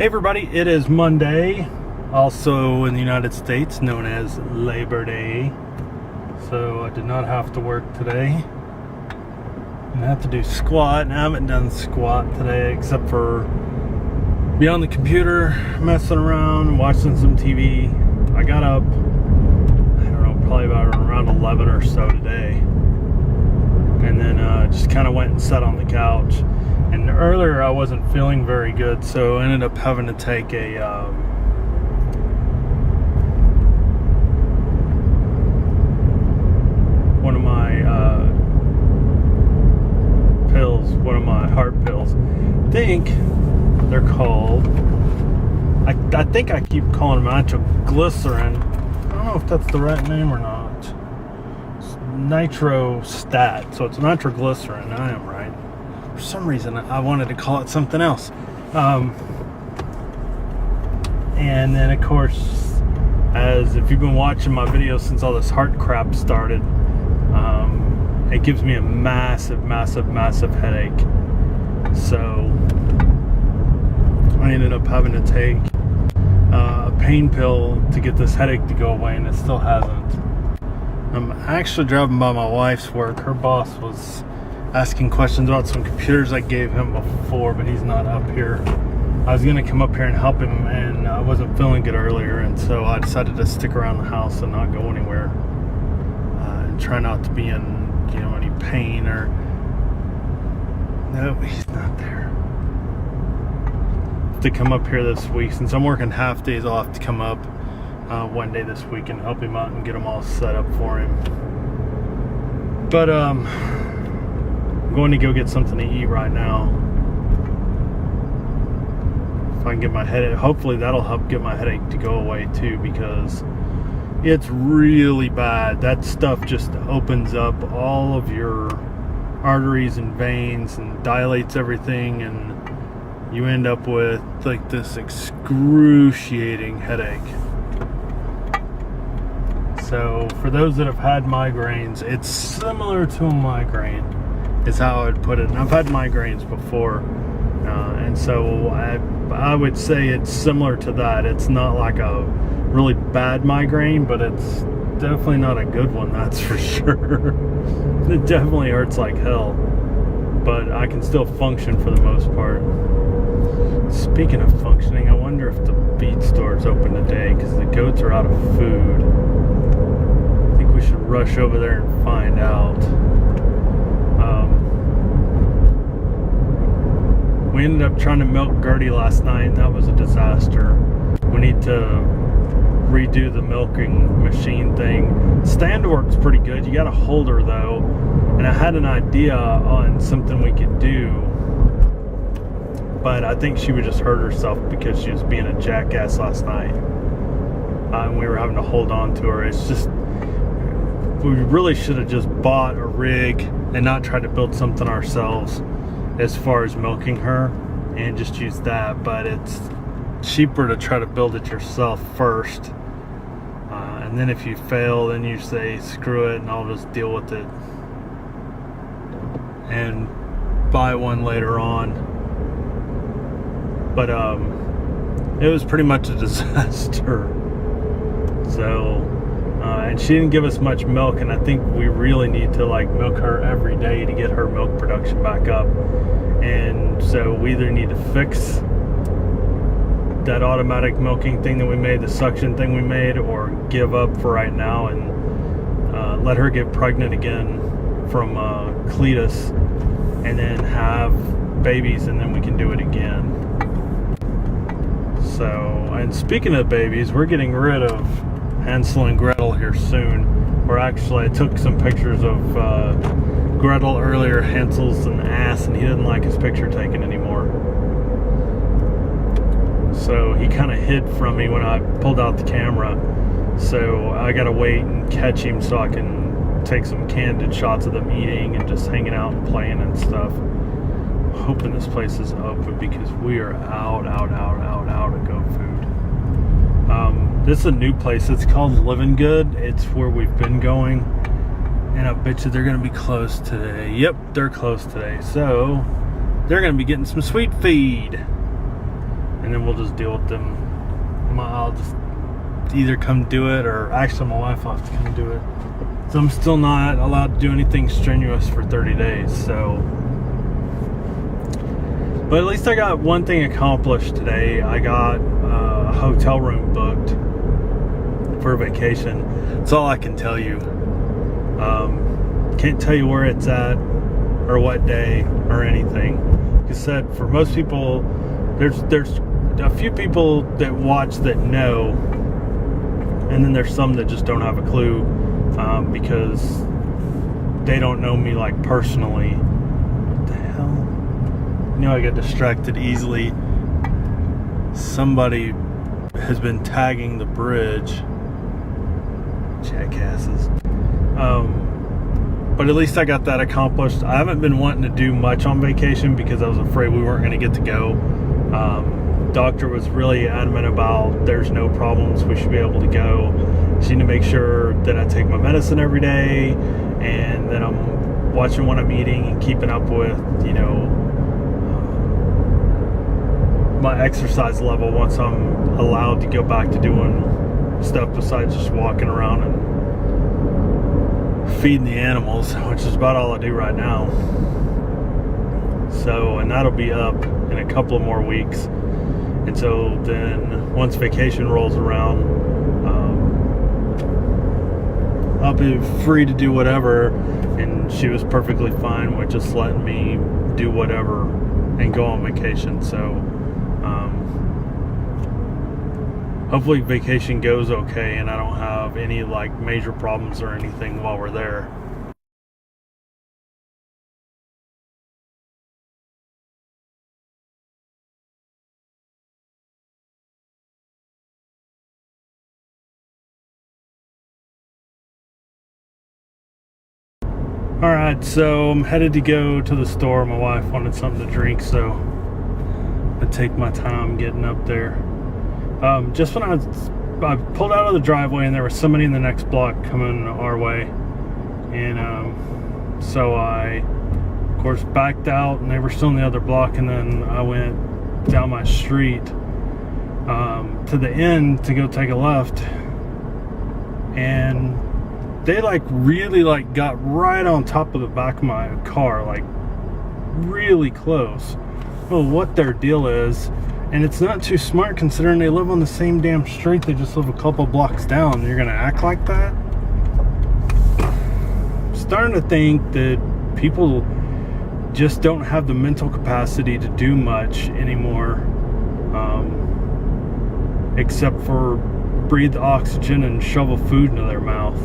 Hey everybody, it is Monday, also in the United States known as Labor Day. So I did not have to work today. I have to do squat, and I haven't done squat today except for be on the computer, messing around, watching some TV. I got up, I don't know, probably about around 11 or so today. And then just kind of went and sat on the couch. And earlier I wasn't feeling very good, so I ended up having to take a one of my pills, one of my heart pills. I think they're called, I think I keep calling them nitroglycerin. I don't know if that's the right name or not. It's Nitrostat, so it's nitroglycerin. I am right. For some reason I wanted to call it something else. And then of course, as if you've been watching my videos since all this heart crap started, it gives me a massive headache. So I ended up having to take a pain pill to get this headache to go away, and it still hasn't. I'm actually driving by my wife's work. Her boss was asking questions about some computers I gave him before, but he's not up here. I was gonna come up here and help him, and I wasn't feeling good earlier, and so I decided to stick around the house and not go anywhere, and try not to be in, any pain or. No, he's not there. To come up here this week, since I'm working half days, I'll have to come up one day this week and help him out and get them all set up for him. But I'm going to go get something to eat right now. If I can get my headache, hopefully that'll help get my headache to go away too, because it's really bad. That stuff just opens up all of your arteries and veins and dilates everything, and you end up with like this excruciating headache. So for those that have had migraines, it's similar to a migraine is how I would put it. And I've had migraines before, and so I would say it's similar to that. It's not like a really bad migraine, but it's definitely not a good one, that's for sure. It definitely hurts like hell, but I can still function for the most part. Speaking of functioning, I wonder if the feed store is open today, because the goats are out of food. I think we should rush over there and find out. We ended up trying to milk Gertie last night, and that was a disaster. We need to redo the milking machine thing. Stand works pretty good. You got to hold her though, and I had an idea on something we could do, but I think she would just hurt herself because she was being a jackass last night, and we were having to hold on to her. It's just, we really should have just bought a rig and not tried to build something ourselves as far as milking her, and just use that. But it's cheaper to try to build it yourself first, and then if you fail, then you say screw it and I'll just deal with it and buy one later on. But it was pretty much a disaster. So and she didn't give us much milk, and I think we really need to milk her every day to get her milk production back up. And so we either need to fix that automatic milking thing that we made, the suction thing we made, or give up for right now and let her get pregnant again from Cletus, and then have babies, and then we can do it again. So, and speaking of babies, we're getting rid of Hansel and Gretel here soon. Or actually, I took some pictures of Gretel earlier. Hansel's an ass, and he didn't like his picture taken anymore. So he kind of hid from me when I pulled out the camera. So I gotta wait and catch him so I can take some candid shots of them eating and just hanging out and playing and stuff. I'm hoping this place is open, because we are out of goat food. This is a new place. It's called Living Good. It's where we've been going, and I bet you they're gonna be closed today. Yep, they're closed today. So they're gonna be getting some sweet feed. and then we'll just deal with them. I'll just either come do it, or actually my wife will have to come do it. So I'm still not allowed to do anything strenuous for 30 days. So, but at least I got one thing accomplished today. I got a hotel room booked for a vacation. That's all I can tell you. Can't tell you where it's at or what day or anything. Like I said, for most people, there's a few people that watch that know, and then there's some that just don't have a clue, because they don't know me like personally. What the hell? You know, I get distracted easily. Somebody has been tagging the bridge. Jackasses. But at least I got that accomplished. I haven't been wanting to do much on vacation because I was afraid we weren't going to get to go. Doctor was really adamant about there's no problems, we should be able to go. Just need to make sure that I take my medicine every day, and that I'm watching what I'm eating and keeping up with, you know, my exercise level once I'm allowed to go back to doing stuff besides just walking around and feeding the animals, which is about all I do right now. So, and that'll be up in a couple of more weeks. And so then once vacation rolls around, I'll be free to do whatever. And she was perfectly fine with just letting me do whatever and go on vacation. So hopefully vacation goes okay and I don't have any like major problems or anything while we're there. Alright, so I'm headed to go to the store. My wife wanted something to drink, so I take my time getting up there. Just when I pulled out of the driveway, and there was somebody in the next block coming our way, and so I, of course, backed out, and they were still in the other block, and then I went down my street to the end to go take a left, and they like really like got right on top of the back of my car, like really close. Well, what their deal is. And it's not too smart considering they live on the same damn street. They just live a couple blocks down. You're gonna act like that? I'm starting to think that people just don't have the mental capacity to do much anymore, except for breathe oxygen and shovel food into their mouth.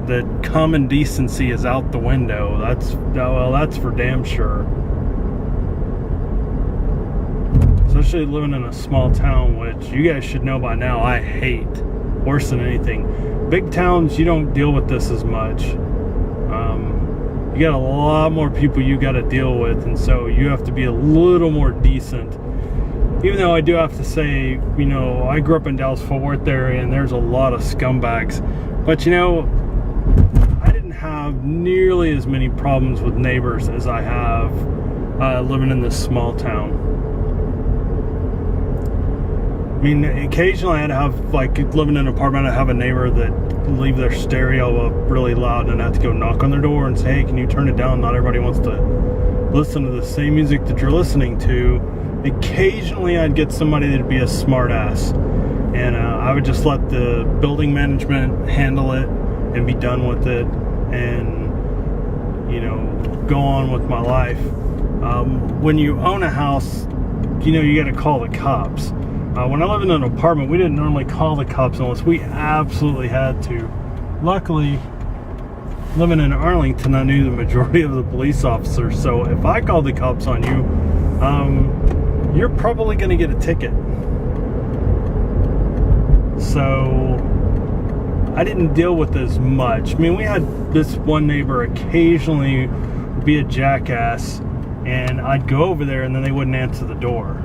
That common decency is out the window. That's for damn sure. Especially living in a small town, which you guys should know by now I hate worse than anything. Big towns, you don't deal with this as much. You got a lot more people you got to deal with, and so you have to be a little more decent. Even though I do have to say, you know, I grew up in Dallas-Fort Worth area, and there's a lot of scumbags. But you know, I didn't have nearly as many problems with neighbors as I have living in this small town. I mean, occasionally I'd have, like, living in an apartment, I'd have a neighbor that leave their stereo up really loud, and I'd have to go knock on their door and say, hey, can you turn it down? Not everybody wants to listen to the same music that you're listening to. Occasionally I'd get somebody that'd be a smart ass, and I would just let the building management handle it and be done with it, and, you know, go on with my life. When you own a house, you know, you got to call the cops. When I lived in an apartment, we didn't normally call the cops unless we absolutely had to. Luckily, living in Arlington, I knew the majority of the police officers, so if I called the cops on you, you're probably going to get a ticket. So I didn't deal with as much. I mean, we had this one neighbor occasionally be a jackass, and I'd go over there and then they wouldn't answer the door.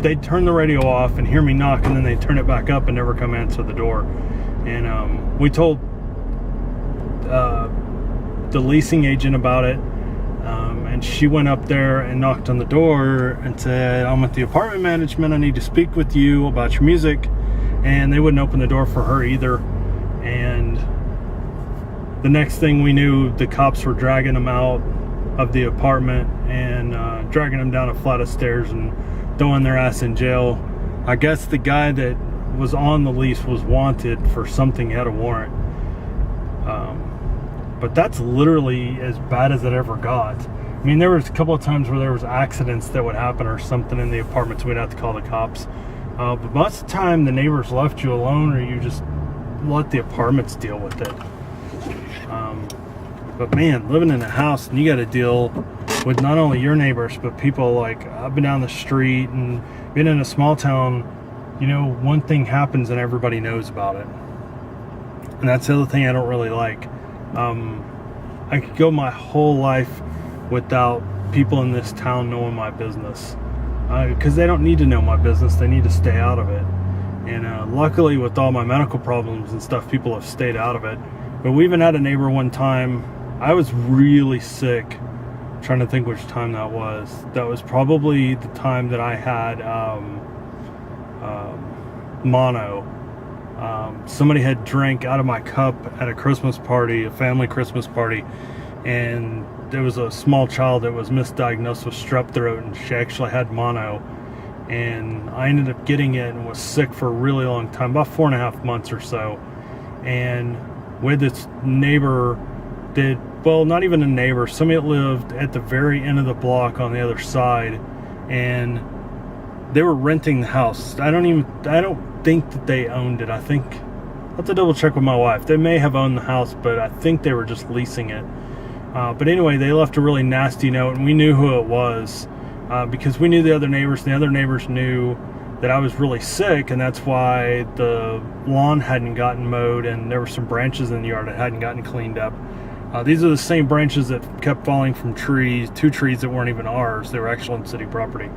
They'd turn the radio off and hear me knock, and then they'd turn it back up and never come answer the door. And we told the leasing agent about it, and she went up there and knocked on the door and said, "I'm with the apartment management. I need to speak with you about your music." And they wouldn't open the door for her either. And the next thing we knew, the cops were dragging them out of the apartment and dragging them down a flight of stairs and throwing their ass in jail. I guess the guy that was on the lease was wanted for something, he had a warrant. But that's literally as bad as it ever got. I mean, there was a couple of times where there was accidents that would happen or something in the apartments. We'd have to call the cops. But most of the time, the neighbors left you alone, or you just let the apartments deal with it. But man, living in a house, and you got to deal with not only your neighbors, but people like up and down the street, and being in a small town, you know, one thing happens and everybody knows about it. And that's the other thing I don't really like. I could go my whole life without people in this town knowing my business, because they don't need to know my business. They need to stay out of it. And luckily, with all my medical problems and stuff, people have stayed out of it. But we even had a neighbor one time. I was really sick. I'm trying to think which time that was. That was probably the time that I had mono. Somebody had drank out of my cup at a Christmas party, a family Christmas party, and there was a small child that was misdiagnosed with strep throat, and she actually had mono. And I ended up getting it and was sick for a really long time, about 4.5 months or so. And with this neighbor well, not even a neighbor, somebody that lived at the very end of the block on the other side, and they were renting the house. I don't think that they owned it. I have to double check with my wife. They may have owned the house, but I think they were just leasing it. But anyway, they left a really nasty note, and we knew who it was, because we knew the other neighbors, and the other neighbors knew that I was really sick, and that's why the lawn hadn't gotten mowed, and there were some branches in the yard that hadn't gotten cleaned up. These are the same branches that kept falling from trees, 2 trees that weren't even ours. They were actually on city property,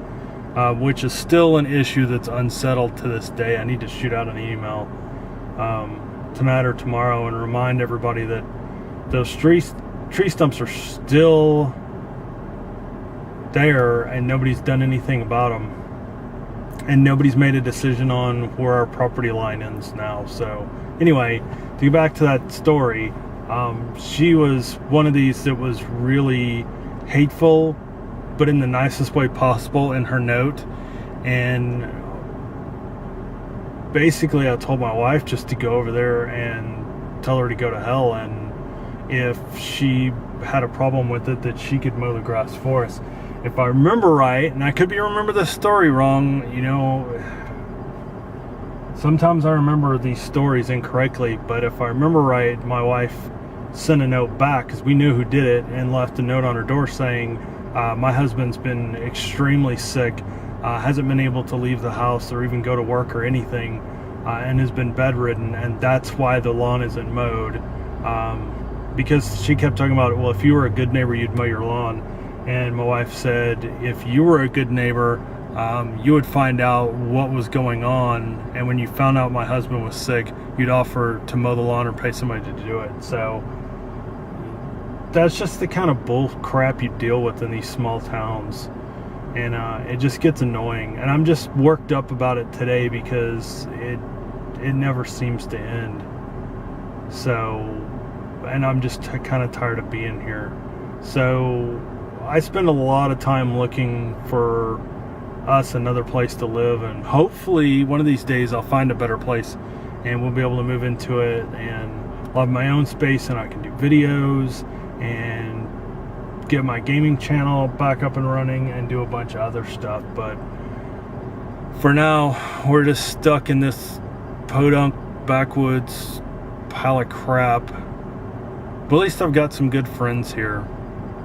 which is still an issue that's unsettled to this day. I need to shoot out an email tonight or tomorrow and remind everybody that those tree stumps are still there, and nobody's done anything about them, and nobody's made a decision on where our property line ends now. So anyway, to get back to that story, she was one of these that was really hateful, but in the nicest way possible in her note. And basically I told my wife just to go over there and tell her to go to hell, and if she had a problem with it, that she could mow the grass for us. If I remember right, and I could be remember this story wrong, you know, sometimes I remember these stories incorrectly, but if I remember right, my wife sent a note back, because we knew who did it, and left a note on her door saying, my husband's been extremely sick, hasn't been able to leave the house or even go to work or anything, and has been bedridden, and that's why the lawn isn't mowed. Because she kept talking about, well, if you were a good neighbor, you'd mow your lawn. And my wife said, if you were a good neighbor, you would find out what was going on, and when you found out my husband was sick, you'd offer to mow the lawn or pay somebody to do it. So that's just the kind of bull crap you deal with in these small towns, and it just gets annoying. And I'm just worked up about it today because it never seems to end. So, and I'm just kind of tired of being here. So I spend a lot of time looking for us another place to live, and hopefully one of these days I'll find a better place and we'll be able to move into it, and I'll have my own space, and I can do videos and get my gaming channel back up and running and do a bunch of other stuff. But for now, we're just stuck in this podunk backwoods pile of crap. But at least I've got some good friends here.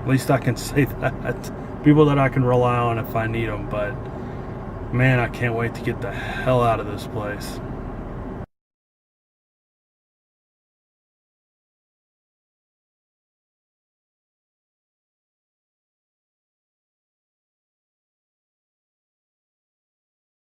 At least I can say that. People that I can rely on if I need them. But man, I can't wait to get the hell out of this place.